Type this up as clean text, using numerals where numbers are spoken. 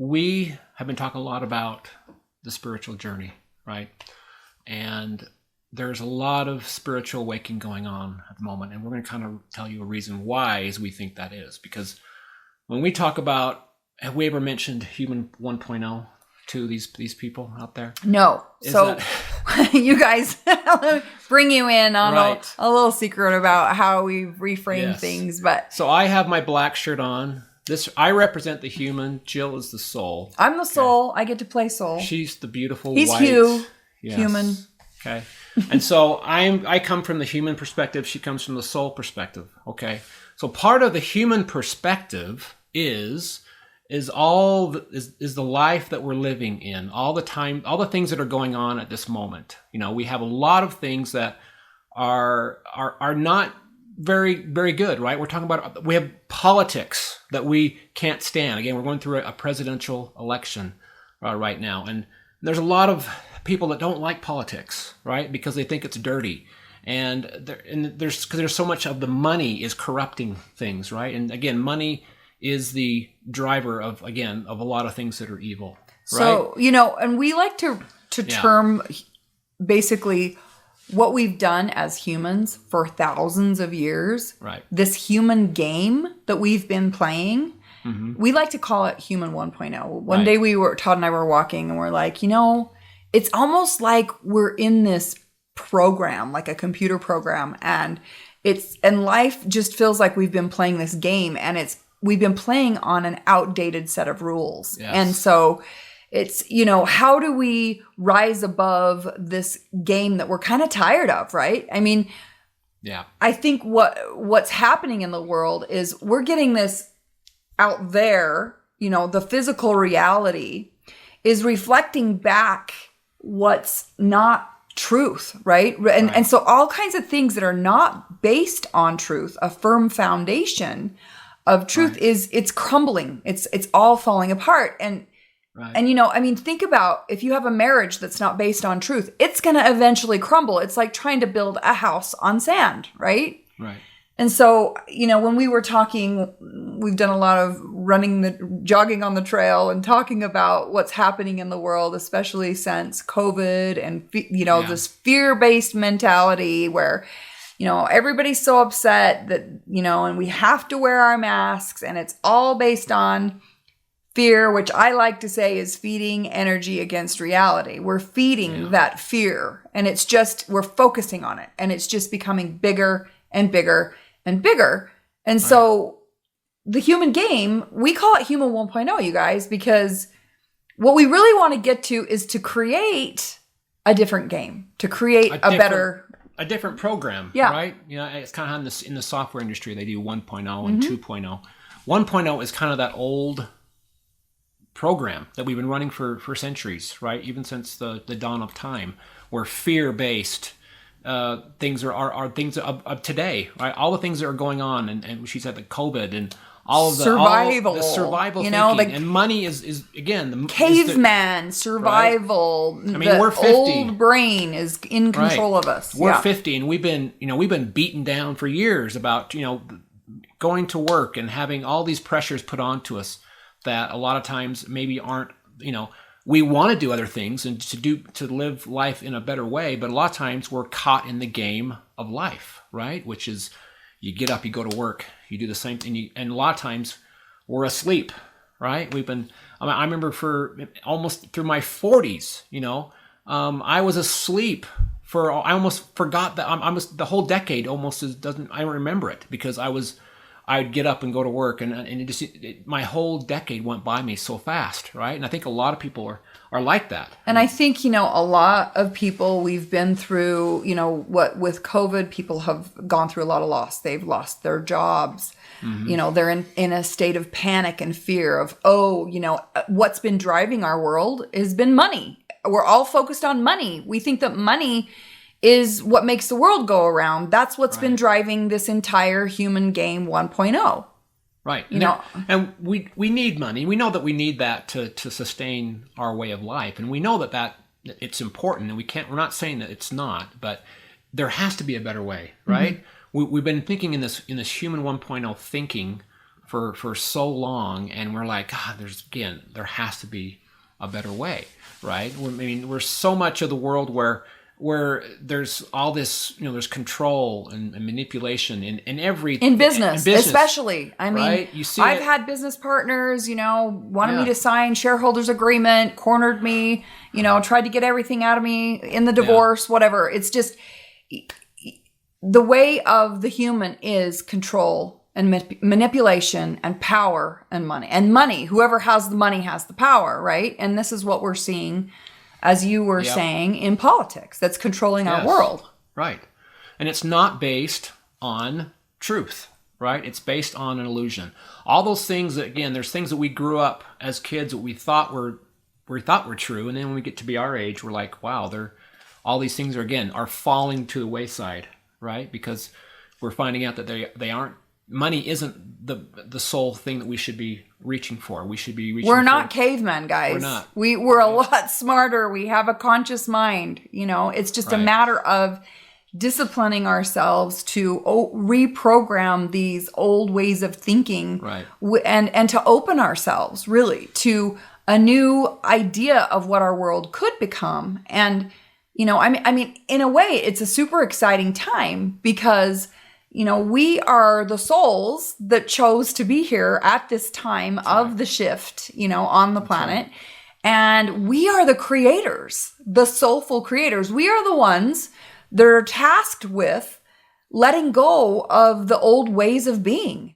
we have been talking a lot about the spiritual journey, right? And there's a lot of spiritual awakening going on at the moment. And we're going to kind of tell you a reason why as we think that is. Because when we talk about, have we ever mentioned Human 1.0 to these people out there? No. You guys, bring you in on Right. a little secret about how we reframe things. But so I have my black shirt on. I represent the human. Jill is the soul. I'm the soul. I get to play soul. She's the beautiful He's white. Hugh. Yes. Human. Okay. And so I come from the human perspective. She comes from the soul perspective. Okay. So part of the human perspective is the life that we're living in all the time, all the things that are going on at this moment. We have a lot of things that are not very, very good, right? We're talking about, we have politics that we can't stand. Again, we're going through a presidential election right now. And there's a lot of people that don't like politics, right? Because they think it's dirty. And because there's so much of the money is corrupting things, right? And again, money is the driver of a lot of things that are evil, right? So, and we like to term basically what we've done as humans for thousands of years. Right. This human game that we've been playing, we like to call it Human 1.0. One day Todd and I were walking and we're like, it's almost like we're in this program, like a computer program, and life just feels like we've been playing this game, and we've been playing on an outdated set of rules. Yes. And so it's, how do we rise above this game that we're kind of tired of, right? I mean, yeah. I think what's happening in the world is we're getting this out there, the physical reality is reflecting back what's not truth, right? And so all kinds of things that are not based on truth, a firm foundation of truth it's crumbling. It's all falling apart. And think about if you have a marriage that's not based on truth, it's going to eventually crumble. It's like trying to build a house on sand, right? Right. And so, when we were talking, we've done a lot of jogging on the trail and talking about what's happening in the world, especially since COVID and, this fear-based mentality where, everybody's so upset that, and we have to wear our masks, and it's all based on fear, which I like to say is feeding energy against reality. We're feeding that fear, and it's just, we're focusing on it, and it's just becoming bigger and bigger and bigger. And so the human game, we call it Human 1.0, you guys, because what we really want to get to is to create a different game, to create a different program, right? It's kind of in the software industry, they do 1.0 and 2.0. 1.0 is kind of that old program that we've been running for centuries, right? Even since the dawn of time, where fear-based things are things of today, right? All the things that are going on, and she said the COVID and all of the survival thinking, and money is again the caveman survival. Right? I mean, we're 50. Old brain is in control of us. We're 50, and we've been beaten down for years about going to work and having all these pressures put onto us that a lot of times maybe aren't we want to do other things and to live life in a better way, but a lot of times we're caught in the game of life, right? Which is you get up, you go to work, you do the same thing, and a lot of times we're asleep, right? I remember for almost through my 40s, I was asleep I almost forgot that the whole decade almost I don't remember it because I'd get up and go to work, and my whole decade went by me so fast, right? And I think a lot of people are like that. And I think, a lot of people, we've been through, with COVID, people have gone through a lot of loss. They've lost their jobs. Mm-hmm. They're in a state of panic and fear of, what's been driving our world has been money. We're all focused on money. We think that money is what makes the world go around. That's what's been driving this entire human game 1.0. Right. And we need money. We know that we need that to sustain our way of life. And we know that it's important, and we're not saying that it's not, but there has to be a better way, right? Mm-hmm. We've been thinking in this human 1.0 thinking for so long, and we're like, God, there has to be a better way, right? I mean, we're so much of the world where there's all this, there's control and manipulation in every in business, especially. I mean, right? You see I've had business partners, wanted me to sign shareholders agreement, cornered me, tried to get everything out of me in the divorce, whatever. It's just the way of the human is control and manipulation and power and money. And money, whoever has the money has the power, right? And this is what we're seeing, as you were saying, in politics that's controlling our world. Right. And it's not based on truth, right? It's based on an illusion. All those things that, again, there's things that we grew up as kids that we thought were true, and then when we get to be our age, we're like, wow, all these things are falling to the wayside, right? Because we're finding out that they aren't. Money isn't the sole thing that we should be reaching for. We should be reaching. We're not cavemen, guys. We're not. We're a lot smarter. We have a conscious mind. It's just a matter of disciplining ourselves to reprogram these old ways of thinking, right? And to open ourselves really to a new idea of what our world could become. And I mean, in a way, it's a super exciting time because we are the souls that chose to be here at this time of the shift, on the planet. Right. And we are the creators, the soulful creators. We are the ones that are tasked with letting go of the old ways of being.